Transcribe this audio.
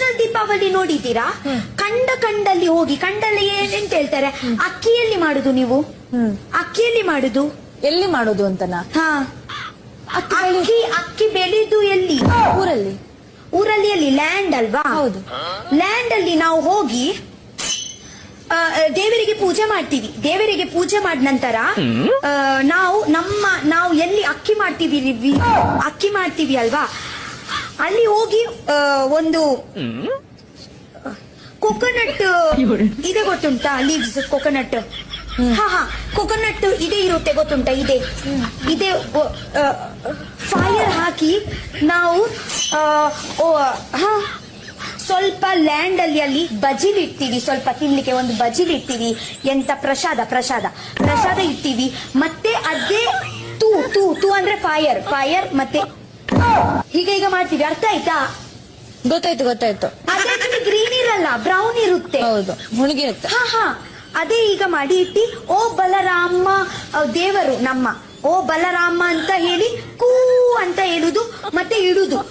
Traditional Deepavali ನೋಡಿದ್ದೀರಾ? ಕಂಡಲ್ಲಿ ಹೋಗಿ ಕಂಡಲ್ಲಿ ಎಂತ ಹೇಳ್ತಾರೆ, ಅಕ್ಕಿಯಲ್ಲಿ ಮಾಡುದು ನೀವು. ಅಕ್ಕಿಯಲ್ಲಿ ಮಾಡುದು. ಎಲ್ಲಿ ಮಾಡೋದು ಅಂತನಾ? ಹಾ, ಅಕ್ಕಿ ಬೆಳೆದು ಎಲ್ಲಿ? ಊರಲ್ಲಿ. ಊರಲ್ಲಿ ಎಲ್ಲಿ? ಲ್ಯಾಂಡ್ ಅಲ್ವಾ? ಹೌದು. ಲ್ಯಾಂಡ್ ಅಲ್ಲಿ ನಾವು ಹೋಗಿ ದೇವರಿಗೆ ಪೂಜೆ ಮಾಡ್ತೀವಿ. ದೇವರಿಗೆ ಪೂಜೆ ಮಾಡಿದ ನಂತರ ನಾವು ಎಲ್ಲಿ ಅಕ್ಕಿ ಮಾಡ್ತೀವಿ ಅಲ್ವಾ, ಅಲ್ಲಿ ಹೋಗಿ ಒಂದು ಕೊಕೊನಟ್ ಇದೆ ಗೊತ್ತುಂಟಾ? Leaves coconut. ಹಾ, ಕೊಕೊನಟ್ ಇದೆ ಇರುತ್ತೆ ಗೊತ್ತುಂಟಾ? ಇದೆ ಫೈರ್ ಹಾಕಿ ನಾವು ಸ್ವಲ್ಪ ಲ್ಯಾಂಡ್ ಅಲ್ಲಿ ಬಜಿಲಿಡ್ತೀವಿ. ಸ್ವಲ್ಪ ತಿನ್ಲಿಕ್ಕೆ ಒಂದು ಬಜಿಲಿಡ್ತೀವಿ. ಎಂತ ಪ್ರಸಾದ ಇಡ್ತೀವಿ. ಮತ್ತೆ ಅದೇ ತೂ ಅಂದ್ರೆ ಫೈರ್ ಮತ್ತೆ ಈಗ ಮಾಡ್ತೀವಿ. ಅರ್ಥ ಆಯ್ತಾ? ಗೊತ್ತಾಯ್ತು. ಅದೇ ಗ್ರೀನ್ ಇರಲ್ಲ, ಬ್ರೌನ್ ಇರುತ್ತೆ. ಹೌದು, ಮುಳುಗಿರುತ್ತೆ. ಹಾ, ಅದೇ ಈಗ ಮಾಡಿ ಇಟ್ಟಿ ಓ ಬಲರಾಮ ದೇವರು ನಮ್ಮ, ಓ ಬಲರಾಮ ಅಂತ ಹೇಳಿ ಕೂ ಅಂತ ಹೇಳುದು ಮತ್ತೆ ಇಡುದು.